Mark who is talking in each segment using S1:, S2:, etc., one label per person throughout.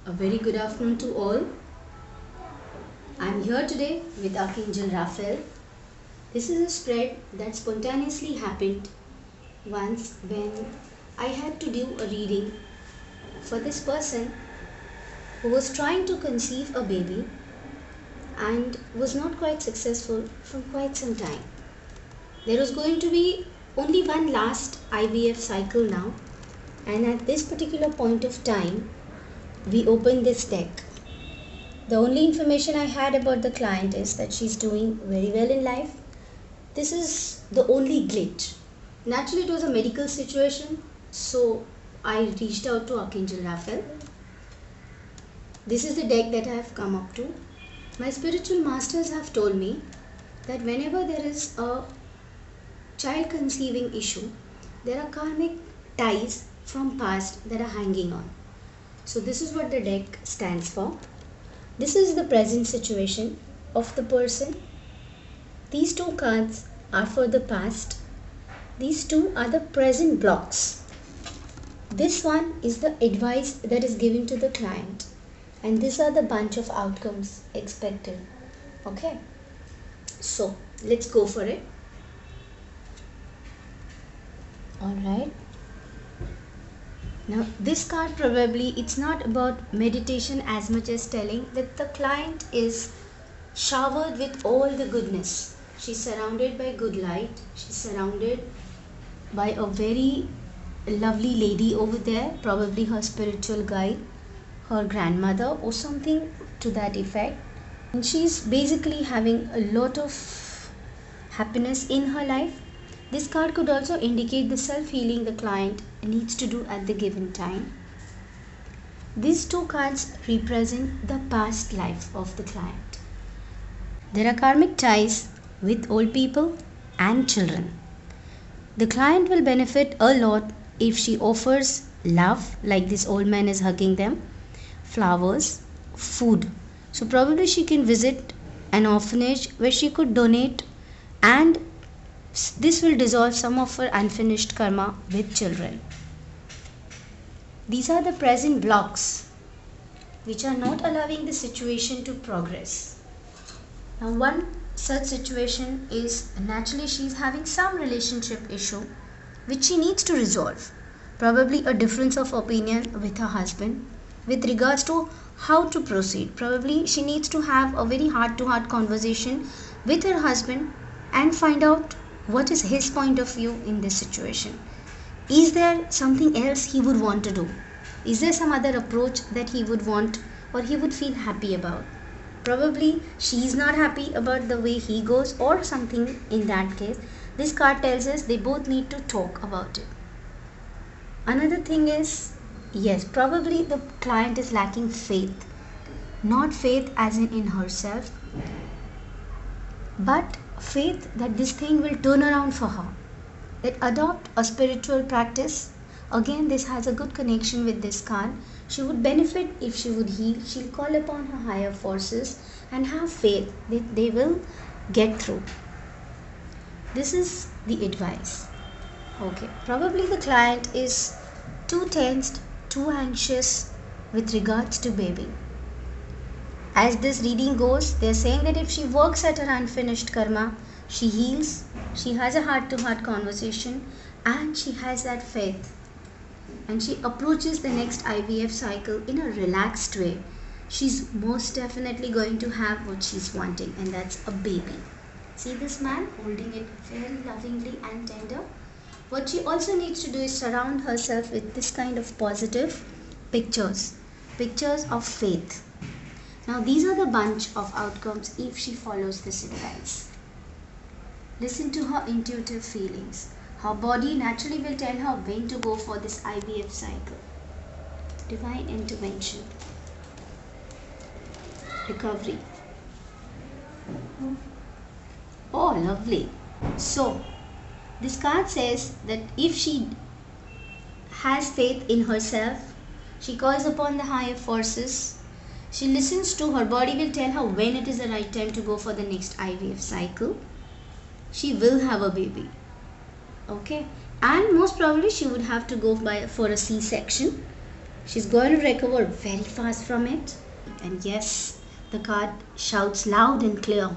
S1: A very good afternoon to all. I'm here today with Archangel Raphael. This is a spread that spontaneously happened once when I had to do a reading for this person who was trying to conceive a baby and was not quite successful for quite some time. There was going to be only one last IVF cycle now, and at this particular point of time, we opened this deck. The only information I had about the client is that she's doing very well in life. This is the only glitch. Naturally, it was a medical situation, so I reached out to Archangel Raphael. This is the deck that I have come up to. My spiritual masters have told me that whenever there is a child conceiving issue, there are karmic ties from past that are hanging on. So this is what the deck stands for. This is the present situation of the person. These two cards are for the past. These two are the present blocks. This one is the advice that is given to the client. And these are the bunch of outcomes expected. Okay. So let's go for it. Alright. Now this card probably, it's not about meditation as much as telling that the client is showered with all the goodness. She's surrounded by good light. She's surrounded by a very lovely lady over there, probably her spiritual guide, her grandmother or something to that effect. And she's basically having a lot of happiness in her life. This card could also indicate the self-healing the client needs to do at the given time. These two cards represent the past life of the client. There are karmic ties with old people and children. The client will benefit a lot if she offers love, like this old man is hugging them, flowers, food. So probably she can visit an orphanage where she could donate, and this will dissolve some of her unfinished karma with children. These are the present blocks which are not allowing the situation to progress. Now one such situation is naturally she is having some relationship issue which she needs to resolve. Probably a difference of opinion with her husband with regards to how to proceed. Probably she needs to have a very heart-to-heart conversation with her husband and find out what is his point of view in this situation. Is there something else he would want to do? Is there some other approach that he would want or he would feel happy about? Probably she is not happy about the way he goes or something in that case. This card tells us they both need to talk about it. Another thing is, yes, probably the client is lacking faith. Not faith as in herself, but faith that this thing will turn around for her. That adopt a spiritual practice. Again, this has a good connection with this card. She would benefit if she would heal. She'll call upon her higher forces and have faith that they will get through. This is the advice. Okay, probably the client is too tensed, too anxious with regards to baby. As this reading goes, they are saying that if she works at her unfinished karma, she heals, she has a heart-to-heart conversation, and she has that faith. And she approaches the next IVF cycle in a relaxed way. She's most definitely going to have what she's wanting, and that's a baby. See this man holding it very lovingly and tender? What she also needs to do is surround herself with this kind of positive pictures of faith. Now these are the bunch of outcomes if she follows this advice. Listen to her intuitive feelings. Her body naturally will tell her when to go for this IVF cycle. Divine intervention. Recovery. Oh, lovely. So, this card says that if she has faith in herself, she calls upon the higher forces, she listens to her body will tell her when it is the right time to go for the next IVF cycle, she will have a baby. Okay, and most probably she would have to go for a C-section She's going to recover very fast from it. And yes, the card shouts loud and clear.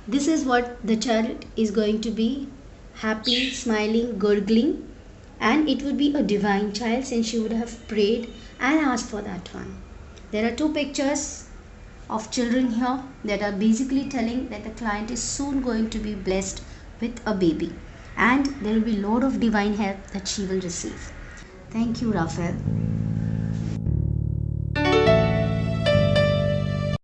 S1: This is what the child is going to be: happy, smiling, gurgling, and it would be a divine child since she would have prayed and asked for that one. There are two pictures of children here that are basically telling that the client is soon going to be blessed with a baby, and there will be a lot of divine help that she will receive. Thank you, Raphael.